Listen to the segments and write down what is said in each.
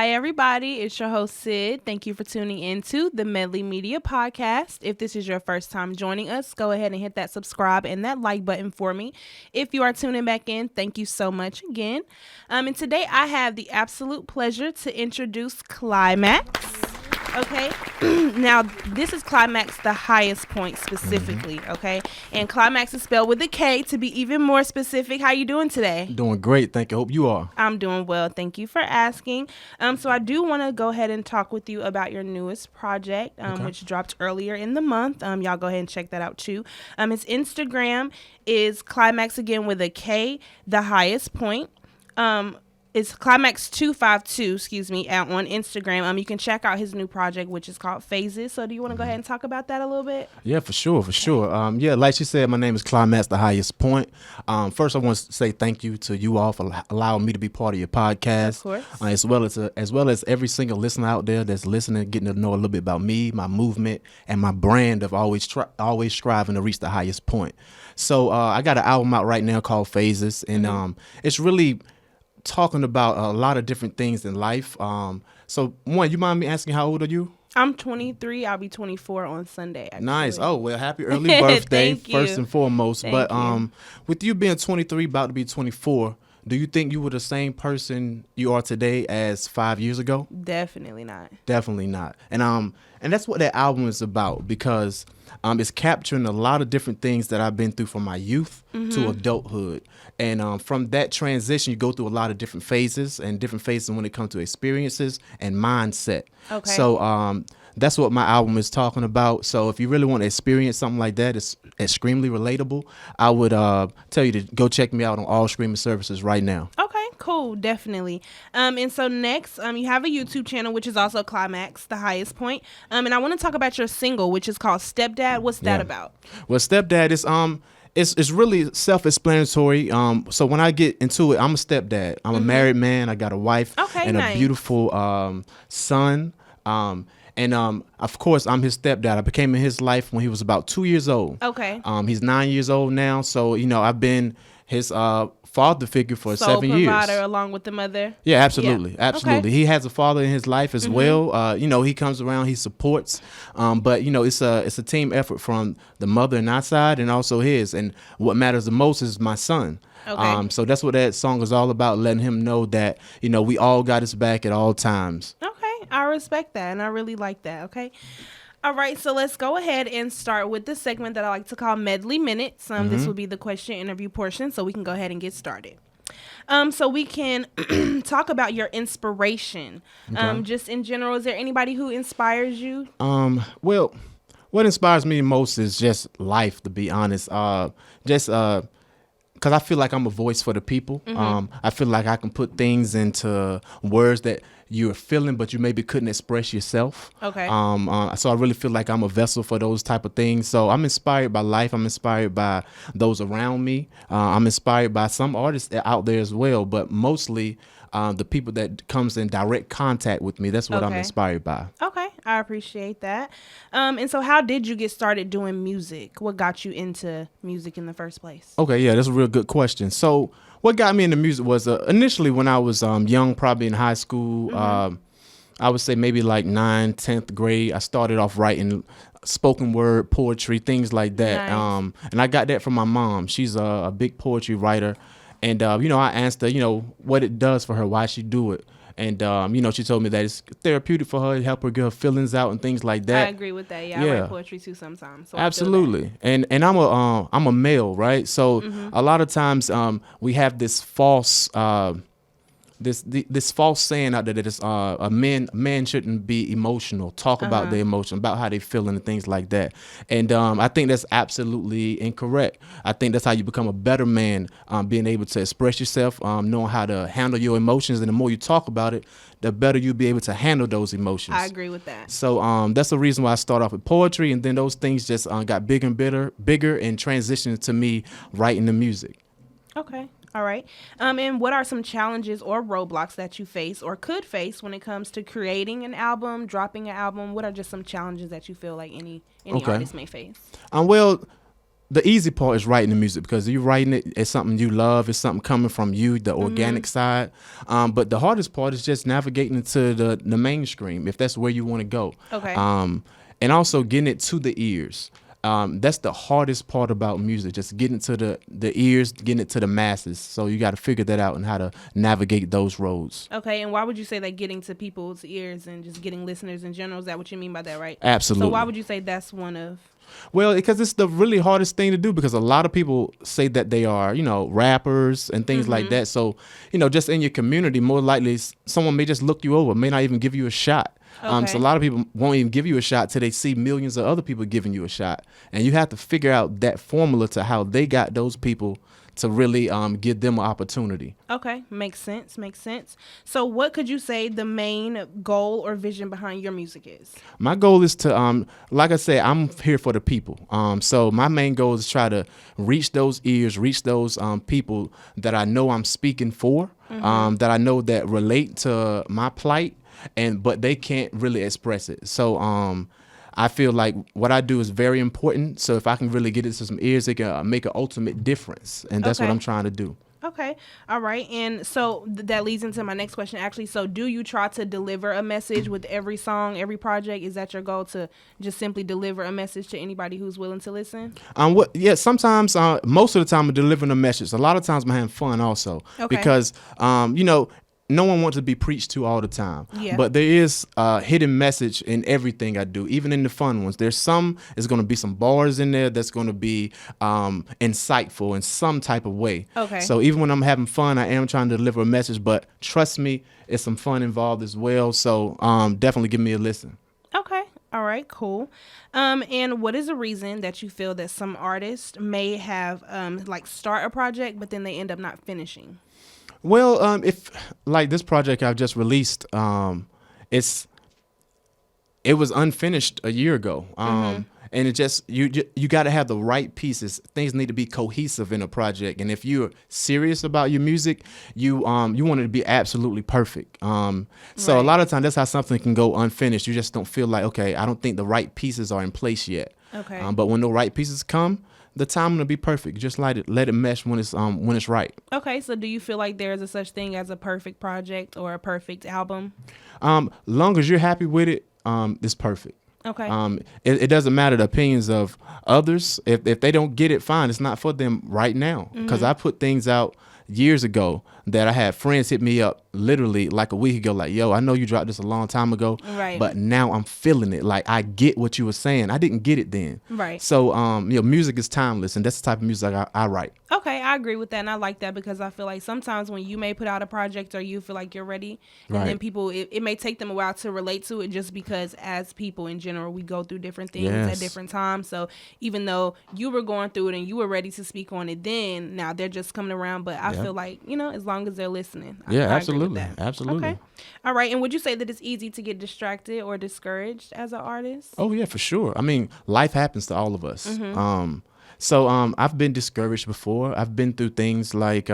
Hi, everybody. It's your host, Sid. Thank you for tuning into the Medley Media Podcast. If this is your first time joining us, go ahead and hit that subscribe and that like button for me. If you are tuning back in, thank you so much again. And today I have the absolute pleasure to introduce Climax. Okay, now this is Climax, the highest point specifically, okay? And Climax is spelled with a K to be even more specific. How you doing today? Doing great, thank you. Hope you are. I'm doing well. Thank you for asking. So I do want to go ahead and talk with you about your newest project, which dropped earlier in the month. Y'all go ahead and check that out too. His Instagram is Climax again with a K, the highest point. It's Climax252, on Instagram. You can check out his new project, which is called Phases. So do you want to go ahead and talk about that a little bit? Yeah, for sure. Like she said, my name is Climax, the highest point. First, I want to say thank you to you all for allowing me to be part of your podcast. Of course. As well as every single listener out there that's listening, getting to know a little bit about me, my movement, and my brand of always striving to reach the highest point. So I got an album out right now called Phases, and it's really talking about a lot of different things in life. So one, you mind me asking how old are you? I'm 23. I'll be 24 on Sunday. Actually. Nice. Oh, well, happy early birthday, first and foremost. Thank you. With you being 23, about to be 24, do you think you were the same person you are today as 5 years ago? Definitely not. Definitely not. And that's what that album is about, because it's capturing a lot of different things that I've been through from my youth to adulthood. And from that transition, you go through a lot of different phases when it comes to experiences and mindset. Okay. So that's what my album is talking about. So if you really want to experience something like that, it's extremely relatable. I would tell you to go check me out on all streaming services right now. Okay, cool, definitely. And so next, you have a YouTube channel, which is also Climax, the highest point. And I want to talk about your single, which is called Stepdad. What's that about? Well, Stepdad is it's really self-explanatory. So when I get into it, I'm a stepdad. I'm a married man. I got a wife and nice. a beautiful son. And of course, I'm his stepdad. I became in his life when he was about 2 years old. Okay. He's 9 years old now. So, I've been his father figure for 7 years. Sole provider along with the mother? Yeah, absolutely. Yeah. Absolutely. Okay. He has a father in his life as well. He comes around, he supports. But it's a team effort from the mother and our side and also his. And what matters the most is my son. Okay. So that's what that song is all about, letting him know that, we all got his back at all times. Okay. I respect that, and I really like that, okay? All right, so let's go ahead and start with the segment that I like to call Medley Minutes. This will be the question interview portion, so we can go ahead and get started. So we can talk about your inspiration. Okay. Just in general, is there anybody who inspires you? Well, what inspires me most is just life, to be honest. Because I feel like I'm a voice for the people. I feel like I can put things into words that you're feeling, but you maybe couldn't express yourself. Okay. So I really feel like I'm a vessel for those type of things. So I'm inspired by life. I'm inspired by those around me. I'm inspired by some artists out there as well, but mostly the people that comes in direct contact with me. That's what I'm inspired by. Okay. I appreciate that. And so how did you get started doing music? What got you into music in the first place? Okay, yeah, that's a real good question. So what got me into music was initially when I was young, probably in high school, I would say maybe like 9th, 10th grade. I started off writing spoken word, poetry, things like that. Nice. And I got that from my mom. She's a big poetry writer. And, I asked her, what it does for her, why she do it. And, she told me that it's therapeutic for her to help her get her feelings out and things like that. I agree with that. Yeah. I write poetry too sometimes. So absolutely. And I'm a male, right? So a lot of times we have this false this false saying out there that a man shouldn't be emotional, talk about their emotion, about how they feeling and things like that. And I think that's absolutely incorrect. I think that's how you become a better man, being able to express yourself, knowing how to handle your emotions. And the more you talk about it, the better you'll be able to handle those emotions. I agree with that. So that's the reason why I start off with poetry, and then those things just got bigger and bigger and transitioned to me writing the music. Okay. All right. And what are some challenges or roadblocks that you face or could face when it comes to creating an album, dropping an album? What are just some challenges that you feel like any artist may face? Well, the easy part is writing the music because you're writing it. It's something you love. It's something coming from you, the organic side. But the hardest part is just navigating into the mainstream if that's where you want to go. Okay. And also getting it to the ears. That's the hardest part about music, just getting to the ears, getting it to the masses. So you got to figure that out and how to navigate those roads. Okay, and why would you say that getting to people's ears and just getting listeners in general, is that what you mean by that, right? Absolutely. So why would you say that's one of... Well, because it's the really hardest thing to do because a lot of people say that they are, rappers and things like that. So, just in your community, more likely someone may just look you over, may not even give you a shot. Okay. So a lot of people won't even give you a shot till they see millions of other people giving you a shot. And you have to figure out that formula to how they got those people to really give them an opportunity. Okay, makes sense. So what could you say the main goal or vision behind your music is? My goal is to, like I said, I'm here for the people. So my main goal is to try to reach those ears, reach those people that I know I'm speaking for, that I know that relate to my plight, but they can't really express it. So I feel like what I do is very important. So if I can really get it to some ears, it can make an ultimate difference. And that's what I'm trying to do. Okay. All right. And so that leads into my next question, actually. So do you try to deliver a message with every song, every project? Is that your goal, to just simply deliver a message to anybody who's willing to listen? Sometimes, most of the time I'm delivering a message. A lot of times I'm having fun also. Okay. Because, no one wants to be preached to all the time. Yeah. But there is a hidden message in everything I do, even in the fun ones. There's going to be some bars in there that's going to be insightful in some type of way. Okay. So even when I'm having fun, I am trying to deliver a message, but trust me, it's some fun involved as well. So definitely give me a listen. Okay. All right, cool. And what is the reason that you feel that some artists may have start a project, but then they end up not finishing? Well, if like this project I've just released, it was unfinished a year ago. And it just you got to have the right pieces. Things need to be cohesive in a project. And if you're serious about your music, you want it to be absolutely perfect. So a lot of times that's how something can go unfinished. You just don't feel like, okay, I don't think the right pieces are in place yet. Okay. But when the right pieces come, the timing will be perfect. Just let it mesh when it's right. Okay. So do you feel like there's a such thing as a perfect project or a perfect album? Long as you're happy with it, it's perfect. Okay. It doesn't matter the opinions of others. If they don't get it, fine. It's not for them right now. Because I put things out years ago that I had friends hit me up literally like a week ago, like, yo, I know you dropped this a long time ago, right, but now I'm feeling it. Like, I get what you were saying. I didn't get it then. Right. So, music is timeless, and that's the type of music I write. Okay, I agree with that, and I like that because I feel like sometimes when you may put out a project or you feel like you're ready, and then people, it may take them a while to relate to it just because as people in general, we go through different things at different times. So even though you were going through it and you were ready to speak on it then, now they're just coming around, but I feel like, as long as they're listening. I absolutely. Absolutely. Okay. All right, and would you say that it's easy to get distracted or discouraged as an artist? Oh, yeah, for sure. I mean, life happens to all of us. So I've been discouraged before. I've been through things like,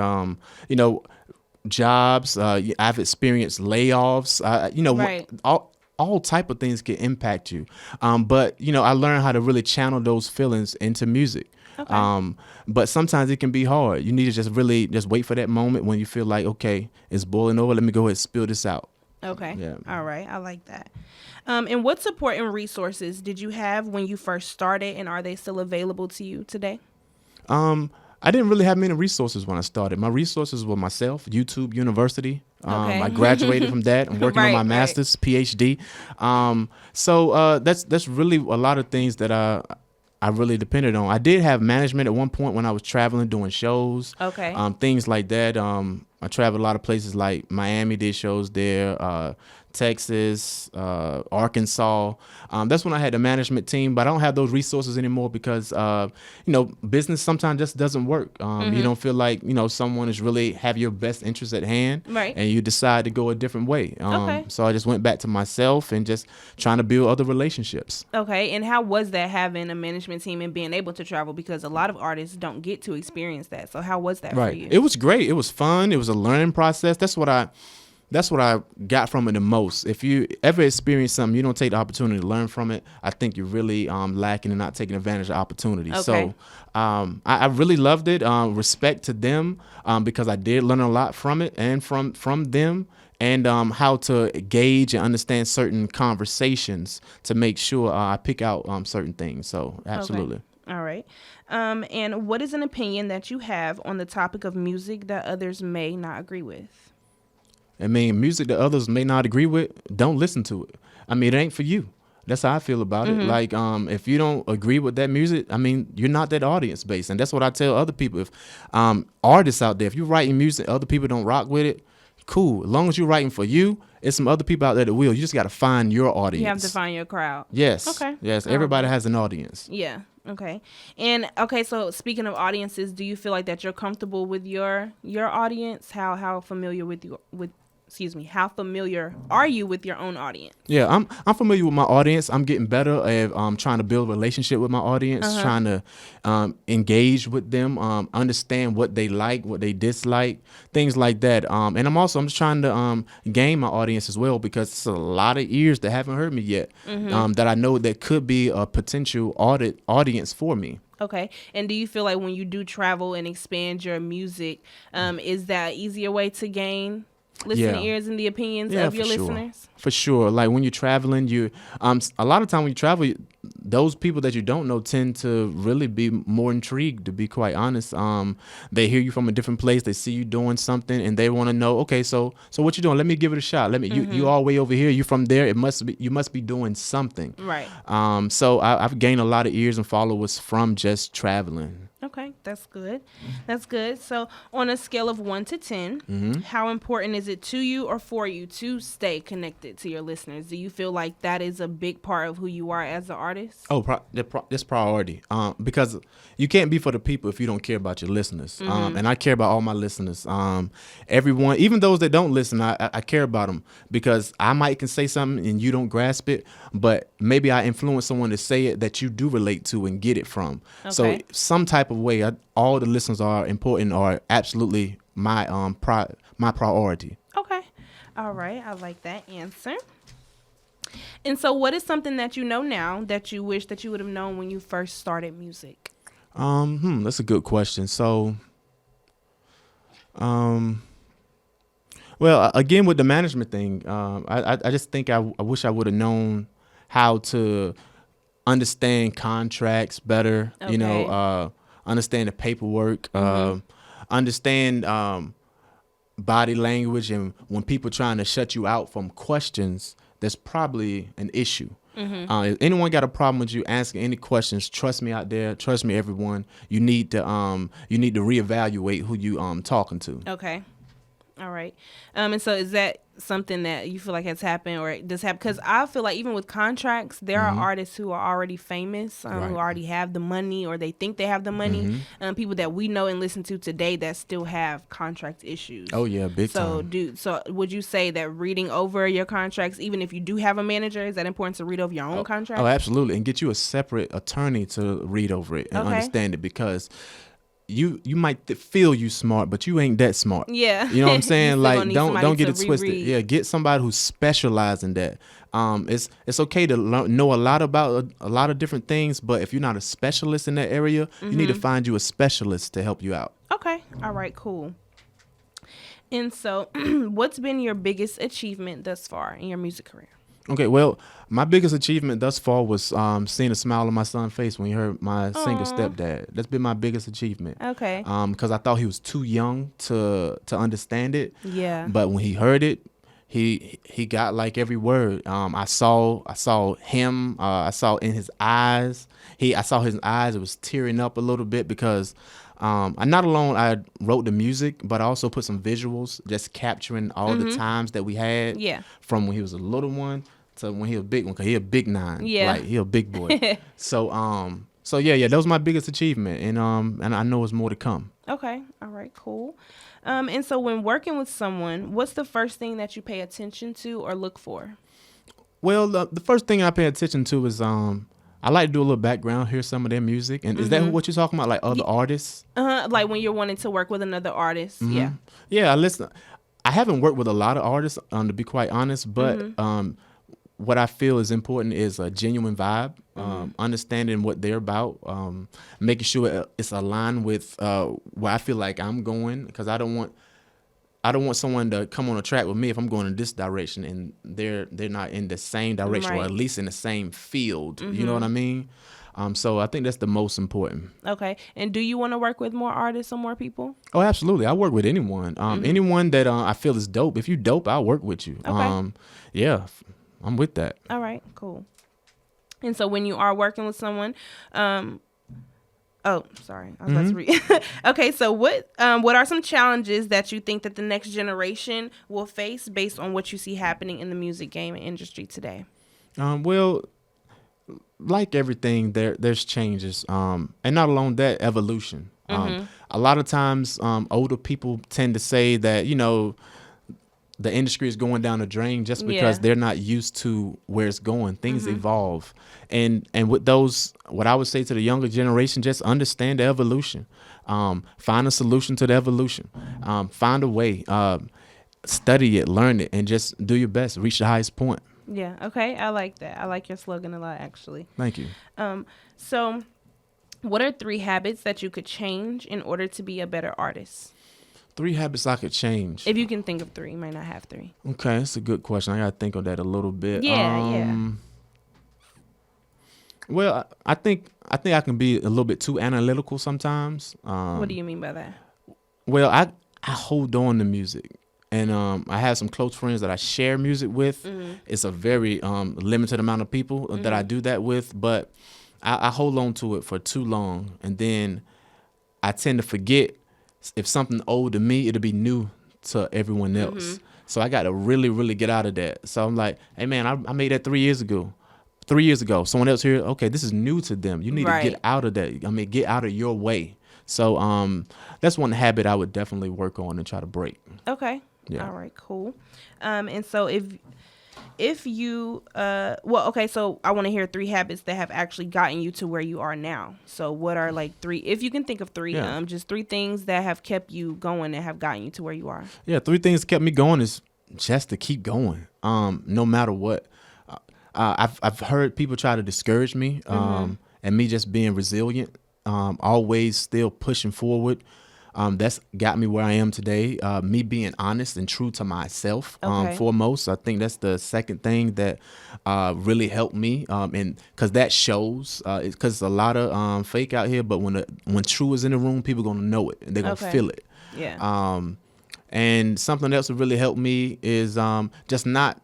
jobs. I've experienced layoffs. Right. All type of things can impact you. But, I learned how to really channel those feelings into music. Okay. But sometimes it can be hard. You need to just wait for that moment when you feel like, okay, it's boiling over. Let me go ahead and spill this out. Okay. Yeah. All right. I like that. And what support and resources did you have when you first started, and are they still available to you today? I didn't really have many resources when I started. My resources were myself, YouTube University. I graduated from that. I'm working on my master's, PhD. So that's really a lot of things that I really depended on. I did have management at one point when I was traveling, doing shows. Okay. Things like that. I traveled a lot of places like Miami, did shows there, Texas, Arkansas. That's when I had the management team, but I don't have those resources anymore because, business sometimes just doesn't work. You don't feel like, someone is really have your best interest at hand, right, and you decide to go a different way. Okay. So I just went back to myself and just trying to build other relationships. Okay. And how was that, having a management team and being able to travel? Because a lot of artists don't get to experience that. So how was that for you? It was great. It was fun. It was a learning process. That's what That's what I got from it the most. If you ever experience something, you don't take the opportunity to learn from it, I think you're really lacking and not taking advantage of opportunity. Okay. So I really loved it. Respect to them because I did learn a lot from it and from them, and how to gauge and understand certain conversations to make sure I pick out certain things. So absolutely. Okay. All right. And what is an opinion that you have on the topic of music that others may not agree with? I mean, music that others may not agree with, don't listen to it. I mean, it ain't for you. That's how I feel about it. Like, if you don't agree with that music, I mean, you're not that audience based. And that's what I tell other people. If artists out there, if you're writing music, other people don't rock with it, cool. As long as you're writing for you, it's some other people out there that will. You just got to find your audience. You have to find your crowd. Yes. Okay. Yes. Everybody has an audience. Yeah. Okay. And okay, so speaking of audiences, do you feel like that you're comfortable with your audience? How familiar how familiar are you with your own audience? Yeah, I'm familiar with my audience. I'm getting better at trying to build a relationship with my audience, trying to engage with them, understand what they like, what they dislike, things like that. And I'm just trying to gain my audience as well, because it's a lot of ears that haven't heard me yet, that I know that could be a potential audience for me. Okay. And do you feel like when you do travel and expand your music, is that an easier way to gain listening ears and the opinions of your listeners? For sure. Like when you're traveling, you a lot of time when you travel, those people that you don't know tend to really be more intrigued, to be quite honest. They hear you from a different place, they see you doing something, and they want to know, okay, so what you doing? Let me give it a shot. You all way over here, you from there, you must be doing something. Right. So I've gained a lot of ears and followers from just traveling. Okay, that's good. That's good. So on a scale of 1 to 10, how important is it to you or for you to stay connected to your listeners? Do you feel like that is a big part of who you are as an artist? Oh, that's priority. Because you can't be for the people if you don't care about your listeners. And I care about all my listeners. Everyone, even those that don't listen, I care about them, because I might can say something and you don't grasp it, but maybe I influence someone to say it that you do relate to and get it from. Okay. So some type of way, all the listeners are important, are absolutely my priority. Okay. All right. I like that answer. And so what is something that you know now that you wish that you would have known when you first started music? That's a good question. So, well, again, with the management thing, I just think I wish I would have known how to understand contracts better, Okay. Understand the paperwork, understand body language, and when people trying to shut you out from questions, there's probably an issue. If anyone got a problem with you asking any questions, trust me out there, trust me everyone, you need to reevaluate who you talking to. Okay. All right. And so is that something that you feel like has happened or does happen? Because I feel like even with contracts, there are artists who are already famous, who already have the money, or they think they have the money. People that we know and listen to today that still have contract issues. Oh yeah, big time. So would you say that reading over your contracts, even if you do have a manager, is that important to read over your own contract? Oh, absolutely. And get you a separate attorney to read over it and understand it, because you might feel you smart, but you ain't that smart. Yeah. You know what I'm saying? Like, don't get it twisted. Reread. Yeah, get somebody who specializes in that. It's okay to know a lot about a lot of different things, but if you're not a specialist in that area, you need to find you a specialist to help you out. Okay. All right, cool. And so what's been your biggest achievement thus far in your music career? Okay, well, my biggest achievement thus far was seeing a smile on my son's face when he heard my single Stepdad. That's been my biggest achievement. Okay. Because I thought he was too young to understand it. Yeah. But when he heard it, he got like every word. I saw him. I saw in his eyes. I saw his eyes. It was tearing up a little bit because not alone I wrote the music, but I also put some visuals, just capturing all the times that we had. Yeah. From when he was a little one to when he was a big one, because he a big 9. Yeah. Like, he a big boy. So yeah, that was my biggest achievement, and I know there's more to come. Okay. All right, cool. And so when working with someone, what's the first thing that you pay attention to or look for? Well, the first thing I pay attention to is I like to do a little background, hear some of their music. And is that what you're talking about, like other artists? Like when you're wanting to work with another artist. Yeah. Yeah, I listen. I haven't worked with a lot of artists, to be quite honest, but what I feel is important is a genuine vibe, understanding what they're about, making sure it's aligned with where I feel like I'm going, because I don't want someone to come on a track with me if I'm going in this direction and they're not in the same direction, or at least in the same field. You know what I mean? So I think that's the most important. Okay. And do you want to work with more artists or more people? Oh, absolutely. I work with anyone. Anyone that I feel is dope. If you dope, I'll work with you. Okay. Yeah, I'm with that. All right, cool. And so when you are working with someone, oh, sorry, I was about to read. Okay, so what are some challenges that you think that the next generation will face based on what you see happening in the music game and industry today? Well, like everything, there's changes, and not alone that, evolution. A lot of times, older people tend to say that, the industry is going down the drain just because they're not used to where it's going. Things evolve. And with those, what I would say to the younger generation, just understand the evolution. Find a solution to the evolution. Find a way. Study it, learn it, and just do your best. Reach the highest point. Yeah, okay. I like that. I like your slogan a lot, actually. Thank you. So what are 3 habits that you could change in order to be a better artist? 3 habits I could change. If you can think of 3, you might not have 3. Okay, that's a good question. I got to think of that a little bit. Yeah. Well, I think I can be a little bit too analytical sometimes. What do you mean by that? Well, I hold on to music. And I have some close friends that I share music with. It's a very limited amount of people that I do that with. But I hold on to it for too long. And then I tend to forget. If something old to me, it'll be new to everyone else. So I got to really, really get out of that. So I'm like, hey, man, I made that 3 years ago. 3 years ago, someone else here, okay, this is new to them. You need to get out of that. Get out of your way. So that's one habit I would definitely work on and try to break. Okay. Yeah. All right, cool. And so if you so I want to hear 3 habits that have actually gotten you to where you are now. So what are 3, if you can think of 3, just 3 things that have kept you going and have gotten you to where you are? Yeah, 3 things that kept me going is just to keep going, no matter what. I've heard people try to discourage me, and me just being resilient, always still pushing forward. That's got me where I am today. Me being honest and true to myself, foremost. I think that's the second thing that really helped me, and because that shows. Because a lot of fake out here, but when true is in the room, people gonna know it and they're gonna feel it. Yeah. And something else that really helped me is just not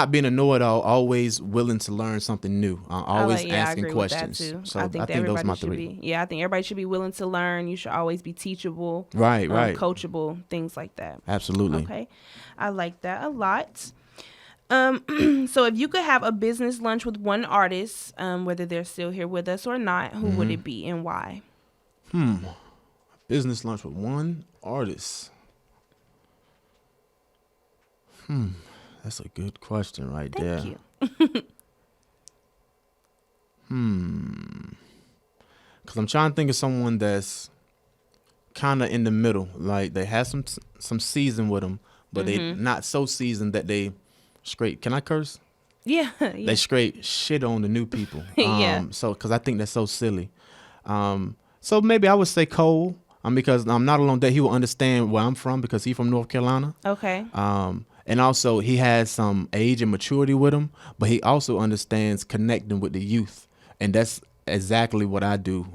being a know-it-all, always willing to learn something new, always asking questions. With that too. So I think those are my 3. I think everybody should be willing to learn. You should always be teachable, right, coachable, things like that. Absolutely. Okay, I like that a lot. So if you could have a business lunch with one artist, whether they're still here with us or not, who would it be and why? Business lunch with one artist. That's a good question right there. Thank you. Because I'm trying to think of someone that's kind of in the middle. Like they have some season with them, but they not so seasoned that they straight. Can I curse? Yeah. They straight shit on the new people. So because I think that's so silly. So maybe I would say Cole. Because I'm not alone that he will understand where I'm from because he's from North Carolina. Okay. And also he has some age and maturity with him, but he also understands connecting with the youth. And that's exactly what I do.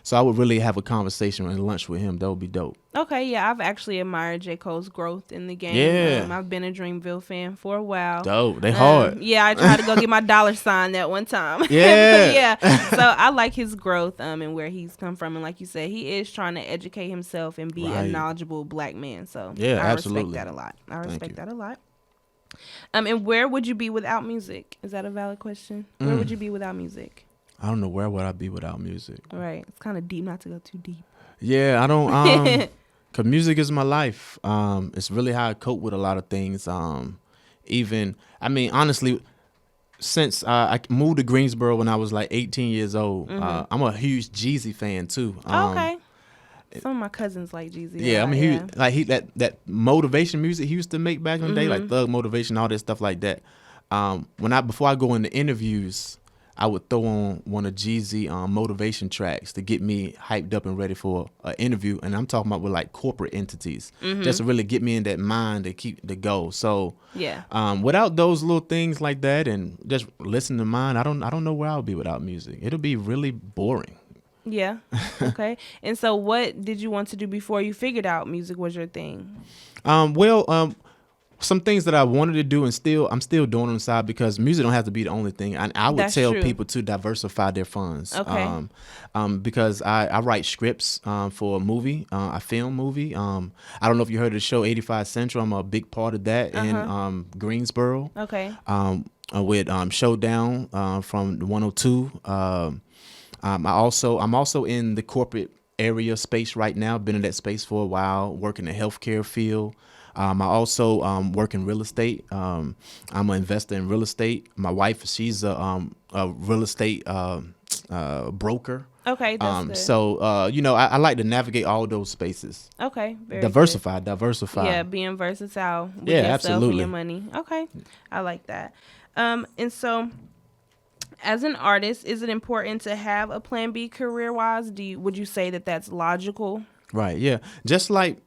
So I would really have a conversation and lunch with him. That would be dope. Okay, yeah, I've actually admired J. Cole's growth in the game. Yeah. I've been a Dreamville fan for a while. Dope. They hard. Yeah, I tried to go get my $sign that one time. Yeah. Yeah. So I like his growth and where he's come from. And like you said, he is trying to educate himself and be a knowledgeable black man. So yeah, I absolutely. respect that a lot. And where would you be without music? Is that a valid question? Where would you be without music? I don't know, where would I be without music? Right. It's kind of deep, not to go too deep. Yeah, I don't, cause music is my life. It's really how I cope with a lot of things. Honestly, since I moved to Greensboro when I was like 18 years old, I'm a huge Jeezy fan too. Okay. Some of my cousins like Jeezy. Yeah, I mean, he that motivation music he used to make back in the day, like Mm-hmm. Thug Motivation, all that stuff like that. Before I go into interviews, I would throw on one of Jeezy motivation tracks to get me hyped up and ready for an interview. And I'm talking about with like corporate entities, just to really get me in that mind to keep the goal. So Yeah. without those little things like that, and just listen to mine, I don't know where I would be without music. It'll be really boring. Yeah. Okay. And so what did you want to do before you figured out music was your thing? Some things that I wanted to do, and I'm still doing on the side, because music don't have to be the only thing. And I would That's tell true. people to diversify their funds. Okay. Because I write scripts for a movie, a film movie. I don't know if you heard of the show 85 Central. I'm a big part of that in Greensboro. Okay. With Showdown from 102. I'm also in the corporate area space right now. Been in that space for a while, working in the healthcare field. I also work in real estate. I'm an investor in real estate. My wife, she's a real estate broker. Okay. That's good. So I like to navigate all those spaces. Okay. Very Diversify. Yeah, being versatile with Yeah, yourself absolutely. and your money. Okay. I like that. And so as an artist, is it important to have a plan B career-wise? Would you say that that's logical? Right. Yeah. Just like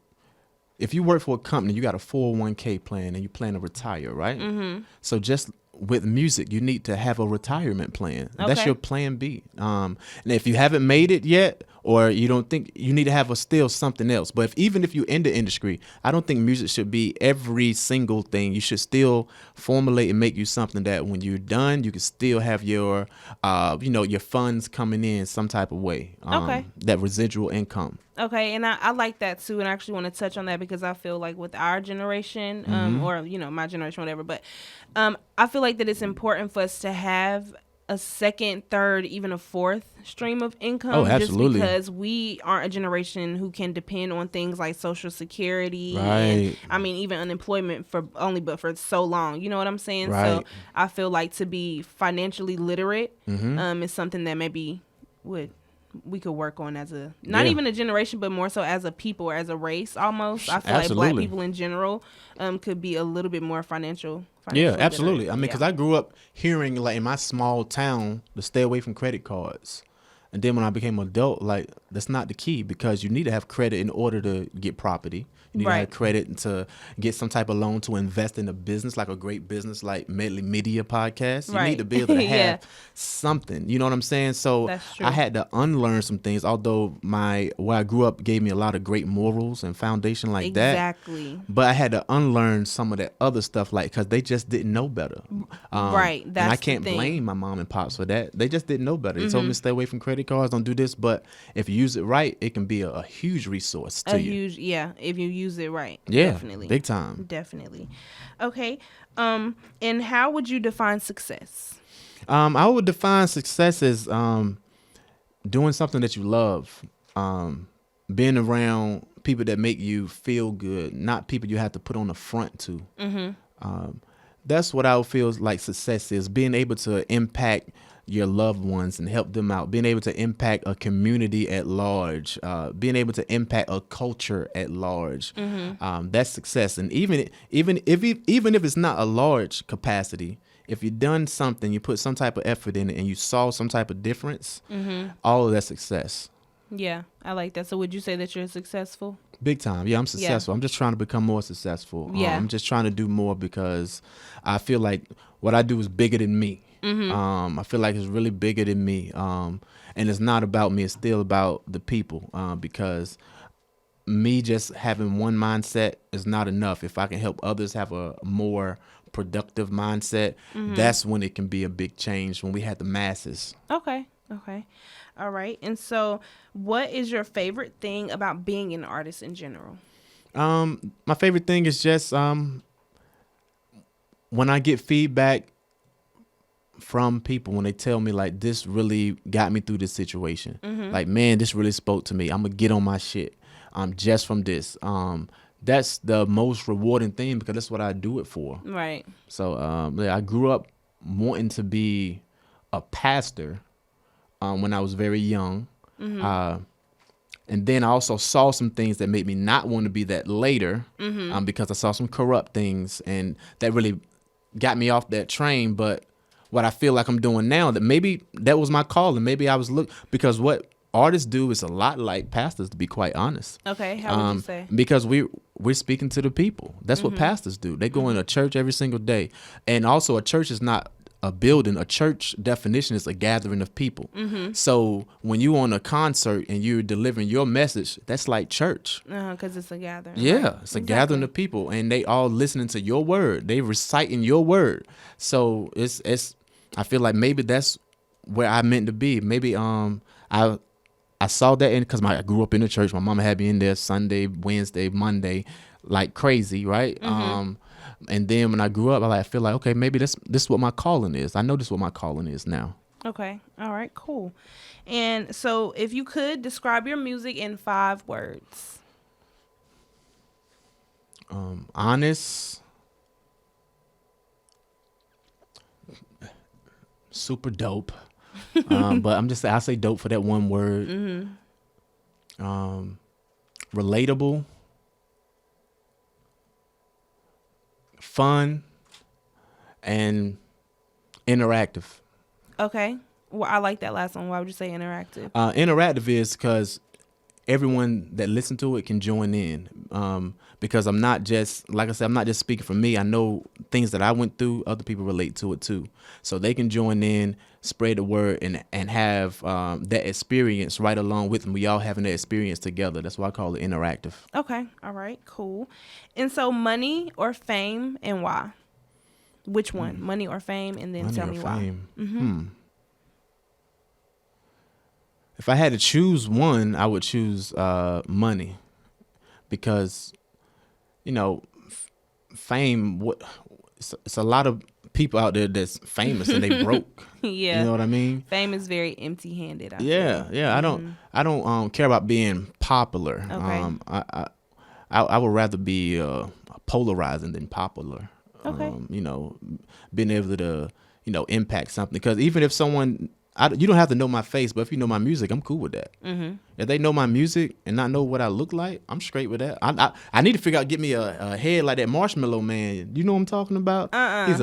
if you work for a company, you got a 401k plan and you plan to retire, right? Mm-hmm. So just with music, you need to have a retirement plan. That's Okay. your plan B. And if you haven't made it yet, or you don't think, you need to have still something else. But even if you're in the industry, I don't think music should be every single thing. You should still formulate and make you something that when you're done, you can still have your, your funds coming in some type of way. Okay. That residual income. Okay, and I like that too, and I actually want to touch on that because I feel like with our generation, or my generation, whatever, but I feel like that it's important for us to have a second, third, even a fourth stream of income. Oh, absolutely. Just because we aren't a generation who can depend on things like Social Security, Right. and even unemployment for so long. You know what I'm saying? Right. So I feel like to be financially literate is something that maybe we could work on as not even a generation, but more so as a people or as a race almost. I feel Absolutely. like Black people in general could be a little bit more financially Absolutely. literate. I mean, because I grew up hearing, like, in my small town, to stay away from credit cards. And then when I became an adult, like, that's not the key, because you need to have credit in order to get property. You need to have credit to get some type of loan to invest in a business, like a great business like Medley Media Podcast. You need to be able to have something. You know what I'm saying? So That's true. I had to unlearn some things, although where I grew up gave me a lot of great morals and foundation like that. Exactly. But I had to unlearn some of that other stuff, like, because they just didn't know better. Right. That's and I the can't thing. blame my mom and pops for that. They just didn't know better. They told me to stay away from credit cards, don't do this. But if you use it right, it can be a huge resource to you. If you use it right. Yeah, Definitely. big time. Definitely. Okay. And how would you define success? I would define success as doing something that you love, being around people that make you feel good, not people you have to put on the front to. That's what I would feel like success is, being able to impact your loved ones and help them out, being able to impact a community at large, being able to impact a culture at large. That's success. And even if it's not a large capacity, if you've done something, you put some type of effort in it, and you saw some type of difference, all of that success. Yeah, I like that. So would you say that you're successful? Big time. Yeah, I'm successful. I'm just trying to become more successful. Yeah. I'm just trying to do more because I feel like what I do is bigger than me. I feel like it's really bigger than me. And it's not about me. It's still about the people, because me just having one mindset is not enough. If I can help others have a more productive mindset, that's when it can be a big change, when we have the masses. Okay. All right. And so what is your favorite thing about being an artist in general? My favorite thing is just when I get feedback from people, when they tell me, like, this really got me through this situation. Like, man, this really spoke to me. I'm going to get on my shit just from this. That's the most rewarding thing, because that's what I do it for. Right. So I grew up wanting to be a pastor when I was very young. And then I also saw some things that made me not want to be that later, because I saw some corrupt things, and that really got me off that train. But what I feel like I'm doing now, that maybe that was my calling. Maybe I was because what artists do is a lot like pastors, to be quite honest. Okay, how would you say? Because we're speaking to the people. That's what pastors do. They go in a church every single day. And also a church is not a building. A church definition is a gathering of people. So when you on a concert and you're delivering your message, that's like church. Because it's a gathering. Yeah, right? it's a gathering of people, and they all listening to your word. They reciting your word. So it's I feel like maybe that's where I meant to be. Maybe I saw that because I grew up in the church. My mama had me in there Sunday, Wednesday, Monday, like crazy, right? And then when I grew up, I feel like, okay, maybe this is what my calling is. I know this is what my calling is now. Okay. All right, cool. And so if you could describe your music in 5 words. Honest, super dope. But I'll say dope for that one word. Relatable, fun, and interactive. Okay. Well, I like that last one. Why would you say interactive? Interactive is because everyone that listen to it can join in. Because I'm not just, like I said, I'm not just speaking for me. I know things that I went through, other people relate to it too. So they can join in, spread the word, and have that experience right along with them. We all having that experience together. That's why I call it interactive. Okay. All right, cool. And so money or fame, and why? Which one? Money or fame? And then tell me why. If I had to choose one, I would choose money, because fame. It's a lot of people out there that's famous and they broke. Yeah, you know what I mean. Fame is very empty-handed. Yeah. I don't care about being popular. Okay. I would rather be polarizing than popular. Okay. Being able to impact something, because even if someone. You don't have to know my face, but if you know my music, I'm cool with that. If they know my music and not know what I look like, I'm straight with that. I need to figure out, get me a head like that Marshmallow Man. You know what I'm talking about? He's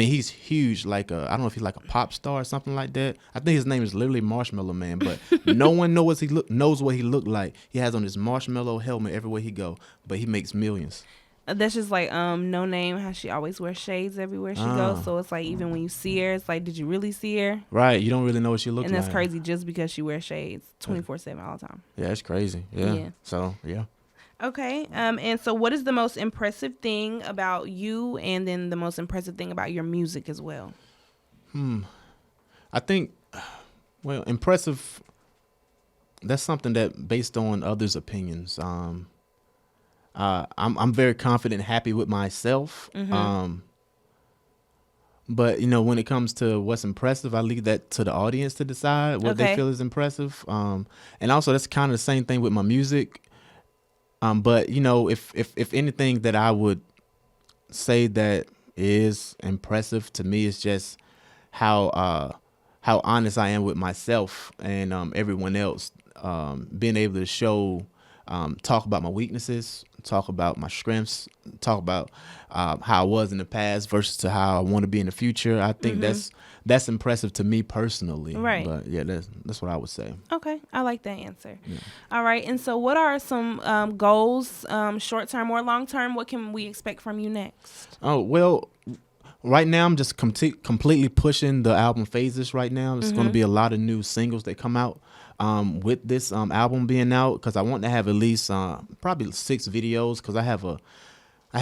he's huge. I don't know if he's like a pop star or something like that. I think his name is literally Marshmallow Man, but no one knows what he looked like. He has on this marshmallow helmet everywhere he go, but he makes millions. That's just like No Name, how she always wears shades everywhere she goes. So it's like, even when you see her, it's like, did you really see her? Right. You don't really know what she looks like. And that's crazy, just because she wears shades 24/7 all the time. Yeah, it's crazy. Yeah. So, yeah. Okay. And so what is the most impressive thing about you, and then the most impressive thing about your music as well? I think, impressive, that's something that based on others' opinions. I'm very confident and happy with myself. But when it comes to what's impressive, I leave that to the audience to decide what they feel is impressive. And also that's kind of the same thing with my music. But if anything that I would say that is impressive to me is just how honest I am with myself and everyone else. Being able to show, talk about my weaknesses, talk about my strengths, talk about how I was in the past versus to how I want to be in the future. I think that's impressive to me personally. Right. But yeah, that's what I would say. Okay, I like that answer. Yeah. All right, and so what are some goals, short term or long term? What can we expect from you next? Oh, well, right now I'm just completely pushing the album Phases right now. There's going to be a lot of new singles that come out with this album being out, because I want to have at least probably 6 videos, because I have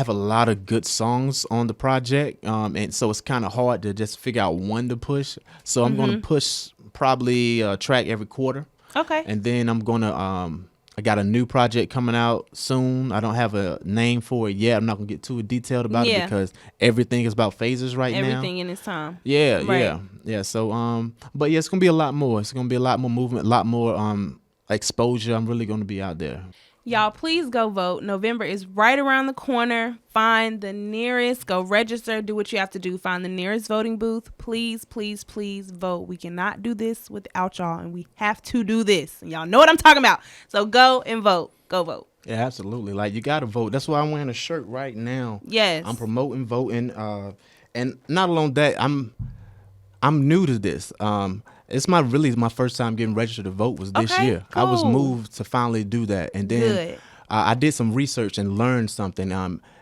a lot of good songs on the project, and so it's kind of hard to just figure out one to push. So I'm going to push probably a track every quarter. Okay. And then I'm going to I got a new project coming out soon. I don't have a name for it yet. I'm not going to get too detailed about it, because everything is about phases right now. Everything in its time. Yeah, right. Yeah. So, but yeah, it's going to be a lot more. It's going to be a lot more movement, a lot more exposure. I'm really going to be out there. Y'all, please go vote. November is right around the corner. Find the nearest. Go register. Do what you have to do. Find the nearest voting booth. Please, please, please vote. We cannot do this without y'all, and we have to do this. And y'all know what I'm talking about. So go and vote. Go vote. Yeah, absolutely. Like, you got to vote. That's why I'm wearing a shirt right now. Yes. I'm promoting voting. And not alone that, I'm new to this. It's my first time getting registered to vote was this year. Cool. I was moved to finally do that. And then I did some research and learned something.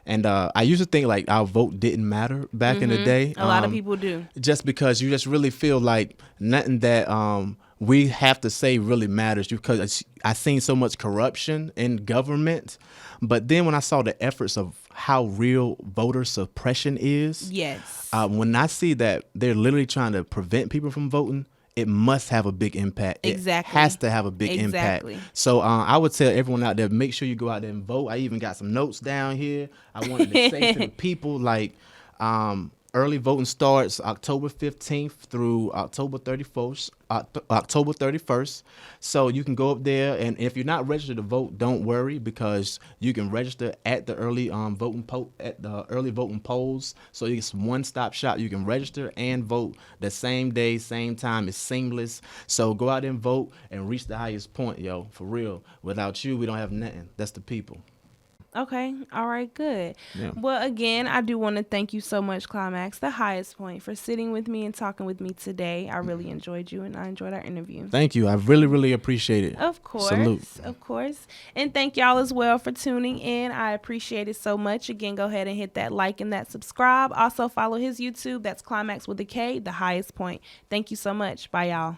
And I used to think like our vote didn't matter back in the day. A lot of people do. Just because you just really feel like nothing that we have to say really matters, because I seen so much corruption in government. But then when I saw the efforts of how real voter suppression is, yes, when I see that they're literally trying to prevent people from voting, it must have a big impact. Exactly. It has to have a big impact. So I would tell everyone out there, make sure you go out there and vote. I even got some notes down here. I wanted to say to the people, like, early voting starts October 15th through October 31st. October 31st. So you can go up there, and if you're not registered to vote, don't worry, because you can register at the early voting polls. So it's one-stop shop. You can register and vote the same day, same time. It's seamless. So go out there and vote and reach the highest point, yo. For real. Without you, we don't have nothing. That's the people. Okay. All right. Good. Yeah. Well, again, I do want to thank you so much, Climax, the highest point, for sitting with me and talking with me today. I really enjoyed you, and I enjoyed our interview. Thank you. I really, really appreciate it. Of course. Salute. Of course. And thank y'all as well for tuning in. I appreciate it so much. Again, go ahead and hit that like and that subscribe. Also follow his YouTube. That's Climax with a K, the highest point. Thank you so much. Bye, y'all.